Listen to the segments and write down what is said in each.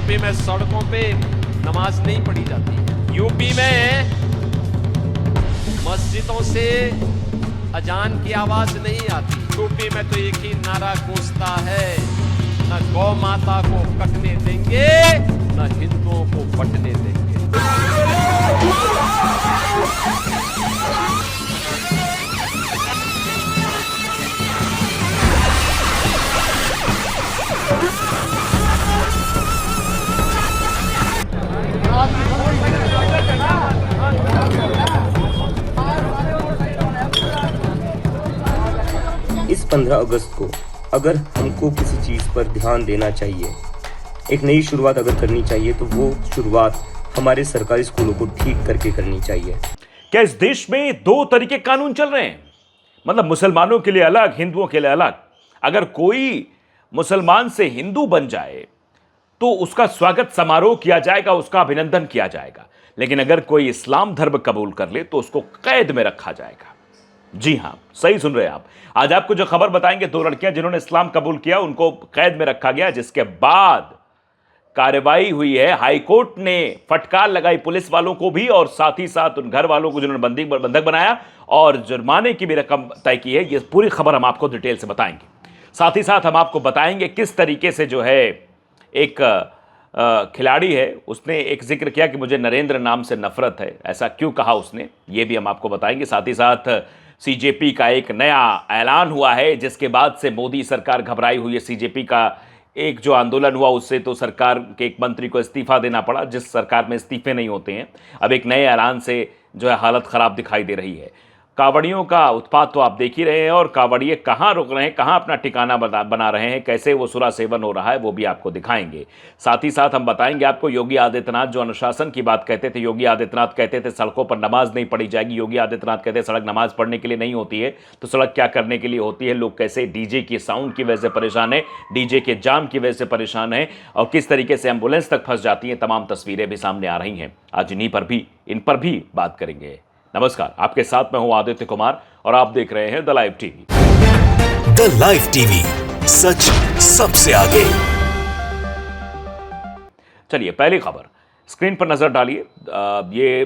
UP में सड़कों पे नमाज नहीं पढ़ी जाती। यूपी में मस्जिदों से अजान की आवाज नहीं आती। यूपी में तो एक ही नारा गूंजता है, न गौ माता को कटने देंगे, न हिंदुओं को बटने देंगे। इस 15 अगस्त को अगर हमको किसी चीज़ पर ध्यान देना चाहिए, एक नई शुरुआत अगर करनी चाहिए, तो वो शुरुआत हमारे सरकारी स्कूलों को ठीक करके करनी चाहिए। क्या इस देश में दो तरीके कानून चल रहे हैं? मतलब मुसलमानों के लिए अलग, हिंदुओं के लिए अलग। अगर कोई मुसलमान से हिंदू बन जाए तो उसका स्वागत समारोह किया जाएगा, उसका अभिनंदन किया जाएगा। लेकिन अगर कोई इस्लाम धर्म कबूल कर ले तो उसको कैद में रखा जाएगा। जी हां, सही सुन रहे हैं आप। आज आपको जो खबर बताएंगे, दो लड़कियां जिन्होंने इस्लाम कबूल किया उनको कैद में रखा गया, जिसके बाद कार्रवाई हुई है। हाईकोर्ट ने फटकार लगाई पुलिस वालों को भी और साथ ही साथ उन घर वालों को जिन्होंने बंधक बनाया, और जुर्माने की भी रकम तय की है। ये पूरी खबर हम आपको डिटेल से बताएंगे। साथ ही साथ हम आपको बताएंगे किस तरीके से जो है एक खिलाड़ी है, उसने एक जिक्र किया कि मुझे नरेंद्र नाम से नफरत है। ऐसा क्यों कहा उसने, ये भी हम आपको बताएंगे। साथ ही साथ सीजेपी का एक नया ऐलान हुआ है, जिसके बाद से मोदी सरकार घबराई हुई है। सीजेपी का एक जो आंदोलन हुआ उससे तो सरकार के एक मंत्री को इस्तीफा देना पड़ा, जिस सरकार में इस्तीफे नहीं होते हैं। अब एक नए ऐलान से जो है हालत खराब दिखाई दे रही है। कांवड़ियों का उत्पात तो आप देख ही रहे हैं, और कांवड़िए कहाँ रुक रहे हैं, कहाँ अपना ठिकाना बना रहे हैं, कैसे वो सुरा सेवन हो रहा है, वो भी आपको दिखाएंगे। साथ ही साथ हम बताएंगे आपको योगी आदित्यनाथ जो अनुशासन की बात कहते थे। योगी आदित्यनाथ कहते थे सड़कों पर नमाज नहीं पढ़ी जाएगी। योगी आदित्यनाथ कहते सड़क नमाज पढ़ने के लिए नहीं होती है, तो सड़क क्या करने के लिए होती है। लोग कैसे डीजे की साउंड की वजह से परेशान है, डीजे के जाम की वजह से परेशान है, और किस तरीके से एम्बुलेंस तक फंस जाती हैं। तमाम तस्वीरें भी सामने आ रही हैं। आज इन पर भी बात करेंगे। नमस्कार, आपके साथ मैं हूं आदित्य कुमार और आप देख रहे हैं the live TV. The live TV, सच सबसे आगे। चलिए पहली खबर स्क्रीन पर नजर डालिए। ये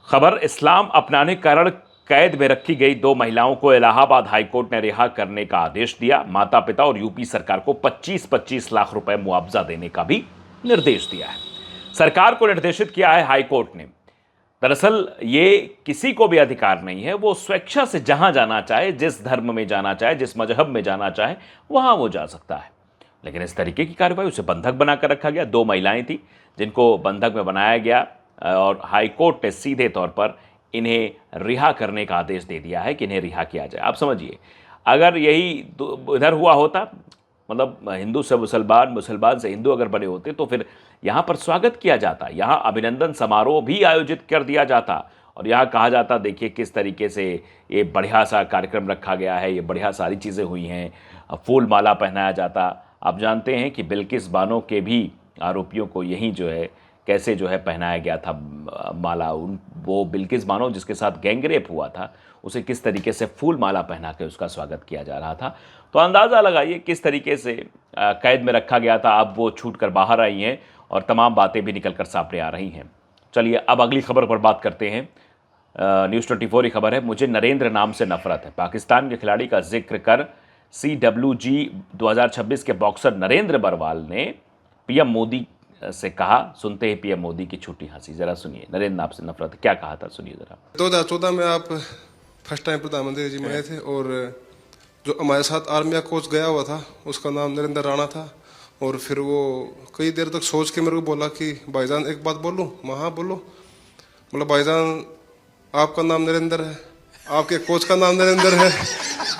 खबर, इस्लाम अपनाने के कारण कैद में रखी गई दो महिलाओं को इलाहाबाद हाईकोर्ट ने रिहा करने का आदेश दिया। माता पिता और यूपी सरकार को 25-25 लाख रुपए मुआवजा देने का भी निर्देश दिया है। सरकार को निर्देशित किया है हाईकोर्ट ने। दरअसल ये किसी को भी अधिकार नहीं है, वो स्वेच्छा से जहां जाना चाहे, जिस धर्म में जाना चाहे, जिस मजहब में जाना चाहे, वहां वो जा सकता है। लेकिन इस तरीके की कार्रवाई, उसे बंधक बनाकर रखा गया। दो महिलाएं थी जिनको बंधक में बनाया गया, और हाईकोर्ट ने सीधे तौर पर इन्हें रिहा करने का आदेश दे दिया है कि इन्हें रिहा किया जाए। आप समझिए, अगर यही इधर हुआ होता, मतलब हिंदू से मुसलमान, मुसलमान से हिंदू अगर बने होते, तो फिर यहाँ पर स्वागत किया जाता, यहाँ अभिनंदन समारोह भी आयोजित कर दिया जाता, और यहाँ कहा जाता देखिए किस तरीके से ये बढ़िया सा कार्यक्रम रखा गया है, ये बढ़िया सारी चीज़ें हुई हैं, फूल माला पहनाया जाता। आप जानते हैं कि बिल्किस बानो के भी आरोपियों को यही जो है कैसे जो है पहनाया गया था माला। वो बिल्किस बानो जिसके साथ गैंगरेप हुआ था, उसे किस तरीके से फूल माला पहना के उसका स्वागत किया जा रहा था। तो अंदाज़ा लगाइए किस तरीके से कैद में रखा गया था। अब वो छूट कर बाहर आई हैं और तमाम बातें भी निकल कर सामने आ रही हैं। चलिए अब अगली खबर पर बात करते हैं। न्यूज़ 24 की खबर है, मुझे नरेंद्र नाम से नफरत है। पाकिस्तान के खिलाड़ी का जिक्र कर CWG 2026 के बॉक्सर नरेंद्र बरवाल ने पीएम मोदी से कहा। सुनते ही पीएम मोदी की छूटी हंसी। जरा सुनिए, नरेंद्र नाम से नफरत क्या कहा था, सुनिए जरा। 2014 में आप फर्स्ट टाइम प्रधानमंत्री जी में आए थे, और जो हमारे साथ आर्मी का कोच गया हुआ था उसका नाम नरेंद्र राणा था। और फिर वो कई देर तक सोच के मेरे को बोला कि भाईजान एक बात बोलूं। हाँ बोलो। बोला भाईजान आपका नाम नरेंद्र है, आपके कोच का नाम नरेंद्र है,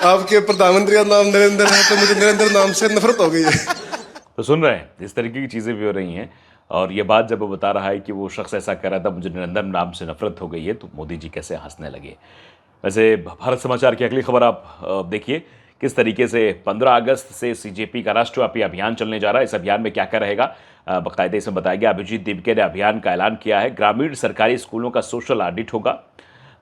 आपके प्रधानमंत्री का नाम नरेंद्र है, तो मुझे नरेंद्र नाम से नफरत हो गई है। तो सुन रहे हैं, इस तरीके की चीज़ें भी हो रही हैं। और ये बात जब वो बता रहा है कि वो शख्स ऐसा कर रहा था, मुझे नरेंद्र नाम से नफरत हो गई है, तो मोदी जी कैसे हंसने लगे। वैसे भारत समाचार की अगली खबर आप देखिए किस तरीके से 15 अगस्त से सीजेपी का राष्ट्रव्यापी अभियान चलने जा रहा है। इस अभियान में क्या क्या रहेगा, बाकायदे इसमें बताया गया। अभिजीत दिबके ने अभियान का ऐलान किया है। ग्रामीण सरकारी स्कूलों का सोशल ऑडिट होगा,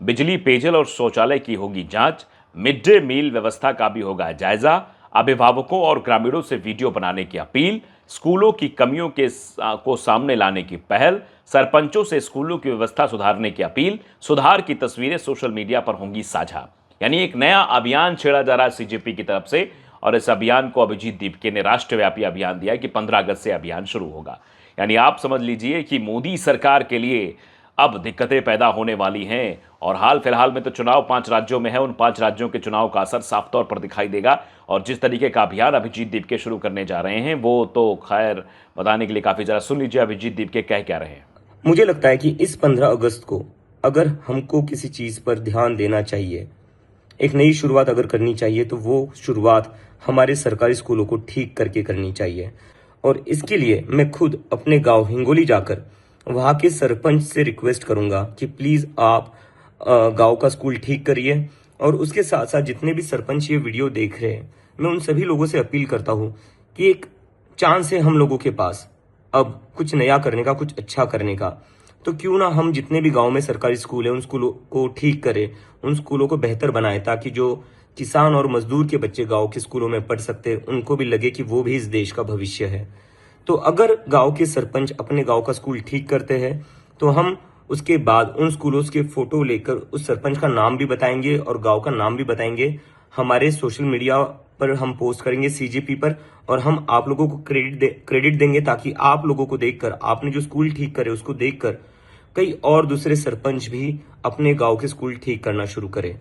बिजली, पेयजल और शौचालय की होगी जांच, मिड डे मील व्यवस्था का भी होगा जायजा, अभिभावकों और ग्रामीणों से वीडियो बनाने की अपील, स्कूलों की कमियों को सामने लाने की पहल, सरपंचों से स्कूलों की व्यवस्था सुधारने की अपील, सुधार की तस्वीरें सोशल मीडिया पर होंगी साझा। यानी एक नया अभियान छेड़ा जा रहा है सीजेपी की तरफ से, और इस अभियान को अभिजीत दीपके ने राष्ट्रव्यापी अभियान दिया है कि 15 अगस्त से अभियान शुरू होगा। यानी आप समझ लीजिए कि मोदी सरकार के लिए अब दिक्कतें पैदा होने वाली हैं। और हाल फिलहाल में तो चुनाव 5 राज्यों में है, उन 5 राज्यों के चुनाव का असर साफ तौर पर दिखाई देगा। और जिस तरीके का अभियान अभिजीत दीपके शुरू करने जा रहे हैं वो तो खैर बताने के लिए काफी ज़रा सुन लीजिए अभिजीत दीपके कह क्या रहे हैं। मुझे लगता है कि इस 15 अगस्त को अगर हमको किसी चीज पर ध्यान देना चाहिए, एक नई शुरुआत अगर करनी चाहिए, तो वो शुरुआत हमारे सरकारी स्कूलों को ठीक करके करनी चाहिए। और इसके लिए मैं खुद अपने गांव हिंगोली जाकर वहां के सरपंच से रिक्वेस्ट करूंगा कि प्लीज आप गांव का स्कूल ठीक करिए। और उसके साथ साथ जितने भी सरपंच ये वीडियो देख रहे हैं, मैं उन सभी लोगों से अपील करता हूं कि एक चांस है हम लोगों के पास अब कुछ नया करने का, कुछ अच्छा करने का। तो क्यों ना हम जितने भी गांव में सरकारी स्कूल है उन स्कूलों को ठीक करें, उन स्कूलों को बेहतर बनाए, ताकि जो किसान और मजदूर के बच्चे गांव के स्कूलों में पढ़ सकते हैं, उनको भी लगे कि वो भी इस देश का भविष्य है। तो अगर गांव के सरपंच अपने गांव का स्कूल ठीक करते हैं तो हम उसके बाद उन स्कूलों के फोटो लेकर उस सरपंच का नाम भी बताएंगे और गांव का नाम भी बताएंगे। हमारे सोशल मीडिया पर हम पोस्ट करेंगे सीजेपी पर, और हम आप लोगों को क्रेडिट देंगे, ताकि आप लोगों को देखकर, आपने जो स्कूल ठीक करे उसको देखकर कई और दूसरे सरपंच भी अपने गांव के स्कूल ठीक करना शुरू करें।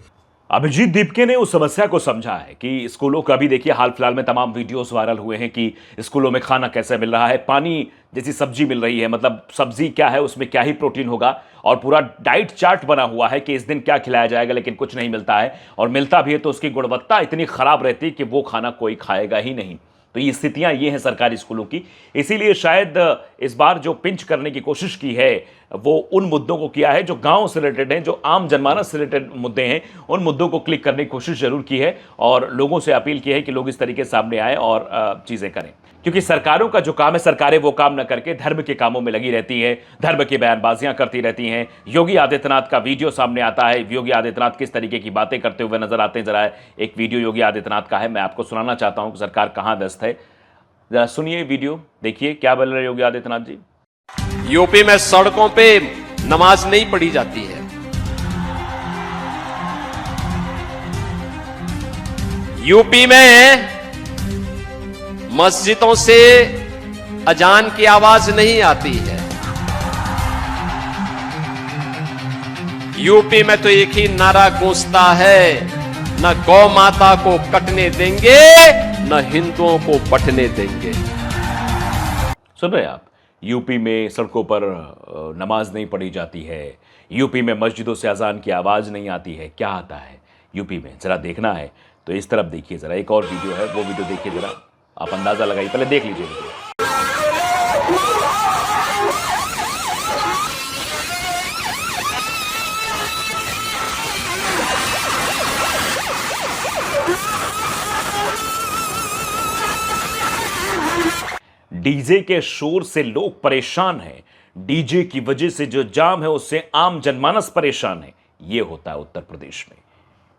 अभिजीत दीपके ने उस समस्या को समझा है कि स्कूलों का भी देखिए हाल फिलहाल में तमाम वीडियोस वायरल हुए हैं कि स्कूलों में खाना कैसे मिल रहा है, पानी जैसी सब्जी मिल रही है, मतलब सब्जी क्या है उसमें क्या ही प्रोटीन होगा, और पूरा डाइट चार्ट बना हुआ है कि इस दिन क्या खिलाया जाएगा, लेकिन कुछ नहीं मिलता है, और मिलता भी है तो उसकी गुणवत्ता इतनी खराब रहती है कि वो खाना कोई खाएगा ही नहीं। तो ये स्थितियां ये हैं सरकारी स्कूलों की। इसीलिए शायद इस बार जो पिंच करने की कोशिश की है वो उन मुद्दों को किया है जो गांव से रिलेटेड हैं, जो आम जनमानस से रिलेटेड मुद्दे हैं, उन मुद्दों को क्लिक करने की कोशिश जरूर की है, और लोगों से अपील की है कि लोग इस तरीके से सामने आए और चीजें करें। क्योंकि सरकारों का जो काम है, सरकारें वो काम न करके धर्म के कामों में लगी रहती है, धर्म की बयानबाजियां करती रहती हैं। योगी आदित्यनाथ का वीडियो सामने आता है, योगी आदित्यनाथ किस तरीके की बातें करते हुए नजर आते हैं। जरा एक वीडियो योगी आदित्यनाथ का है, मैं आपको सुनाना चाहता हूं कि सरकार कहां व्यस्त है। जरा सुनिए वीडियो, देखिए क्या बोल रहे योगी आदित्यनाथ जी। यूपी में सड़कों पे नमाज नहीं पढ़ी जाती है, यूपी में मस्जिदों से अजान की आवाज नहीं आती है, यूपी में तो एक ही नारा गूंजता है, न गौ माता को कटने देंगे, न हिंदुओं को बंटने देंगे। सुन रहे हैं आप, यूपी में सड़कों पर नमाज नहीं पढ़ी जाती है, यूपी में मस्जिदों से अजान की आवाज नहीं आती है। क्या आता है यूपी में, जरा देखना है तो इस तरफ देखिए। जरा एक और वीडियो है, वो वीडियो देखिए, जरा आप अंदाजा लगाइए, पहले देख लीजिए वीडियो। डीजे के शोर से लोग परेशान हैं, डीजे की वजह से जो जाम है उससे आम जनमानस परेशान है। यह होता है उत्तर प्रदेश में।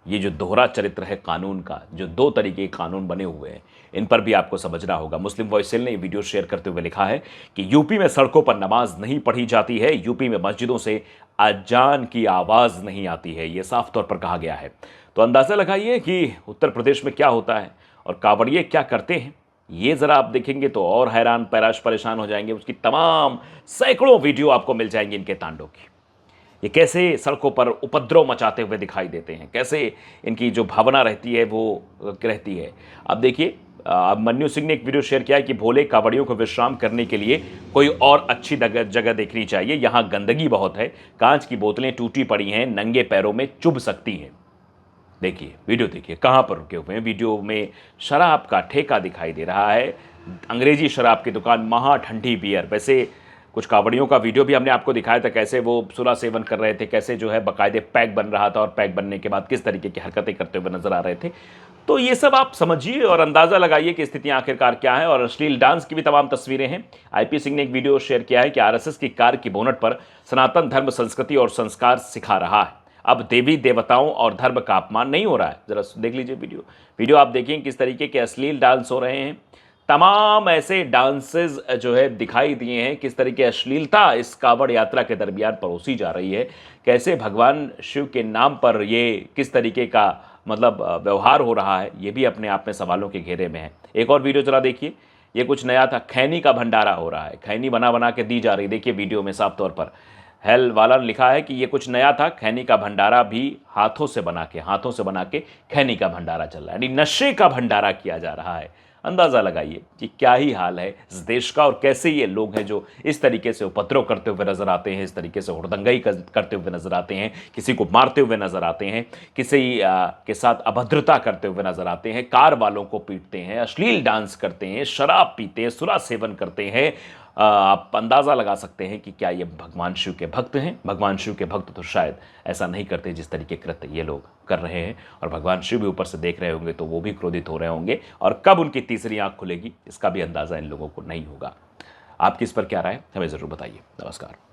ये जो दोहरा चरित्र है कानून का, जो 2 तरीके के कानून बने हुए हैं, इन पर भी आपको समझना होगा। मुस्लिम वॉइस सेल ने ये वीडियो शेयर करते हुए लिखा है कि यूपी में सड़कों पर नमाज नहीं पढ़ी जाती है, यूपी में मस्जिदों से अजान की आवाज नहीं आती है। यह साफ तौर पर कहा गया है। तो अंदाजा लगाइए कि उत्तर प्रदेश में क्या होता है और कांवड़िए क्या करते हैं। ये जरा आप देखेंगे तो और हैरान परेशान हो जाएंगे। उसकी तमाम सैकड़ों वीडियो आपको मिल जाएंगे इनके तांडव की। ये कैसे सड़कों पर उपद्रव मचाते हुए दिखाई देते हैं, कैसे इनकी जो भावना रहती है वो रहती है। अब देखिए, मन्नू सिंह ने एक वीडियो शेयर किया है कि भोले कांवड़ियों को विश्राम करने के लिए कोई और अच्छी जगह देखनी चाहिए, यहाँ गंदगी बहुत है, कांच की बोतलें टूटी पड़ी हैं, नंगे पैरों में चुभ सकती हैं। देखिए वीडियो, देखिए कहाँ पर रुके हुए हैं। वीडियो में शराब का ठेका दिखाई दे रहा है, अंग्रेजी शराब की दुकान, महा ठंडी बियर। वैसे कुछ कांवड़ियों का वीडियो भी हमने आपको दिखाया था, कैसे वो सुरा सेवन कर रहे थे, कैसे जो है बाकायदे पैक बन रहा था और पैक बनने के बाद किस तरीके की हरकतें करते हुए नजर आ रहे थे। तो ये सब आप समझिए और अंदाजा लगाइए कि स्थितियां आखिरकार क्या है। और अश्लील डांस की भी तमाम तस्वीरें हैं। आईपी सिंह ने एक वीडियो शेयर किया है कि आरएसएस की कार की बोनट पर सनातन धर्म, संस्कृति और संस्कार सिखा रहा है। अब देवी देवताओं और धर्म का अपमान नहीं हो रहा है। जरा देख लीजिए वीडियो आप देखिए किस तरीके के अश्लील डांस हो रहे हैं। तमाम ऐसे डांसेस जो है दिखाई दिए हैं, किस तरह की अश्लीलता इस कांवड़ यात्रा के दरमियान परोसी जा रही है, कैसे भगवान शिव के नाम पर ये किस तरीके का मतलब व्यवहार हो रहा है, ये भी अपने आप में सवालों के घेरे में है। एक और वीडियो जरा देखिए, ये कुछ नया था, खैनी का भंडारा हो रहा है, खैनी बना बना के दी जा रही, देखिए वीडियो में साफ तौर पर हेल वाला ने लिखा है कि ये कुछ नया था, खैनी का भंडारा भी हाथों से बना के खैनी का भंडारा चल रहा है, यानी नशे का भंडारा किया जा रहा है। अंदाज़ा लगाइए कि क्या ही हाल है इस देश का, और कैसे ये लोग हैं जो इस तरीके से उपद्रव करते हुए नजर आते हैं, इस तरीके से हुड़दंगई करते हुए नजर आते हैं, किसी को मारते हुए नजर आते हैं, किसी के साथ अभद्रता करते हुए नजर आते हैं, कार वालों को पीटते हैं, अश्लील डांस करते हैं, शराब पीते हैं, सुरा सेवन करते हैं। आप अंदाज़ा लगा सकते हैं कि क्या ये भगवान शिव के भक्त हैं। भगवान शिव के भक्त तो शायद ऐसा नहीं करते जिस तरीके कृत्य ये लोग कर रहे हैं, और भगवान शिव भी ऊपर से देख रहे होंगे तो वो भी क्रोधित हो रहे होंगे, और कब उनकी तीसरी आंख खुलेगी इसका भी अंदाज़ा इन लोगों को नहीं होगा। आपकी इस पर क्या राय, हमें ज़रूर बताइए। नमस्कार।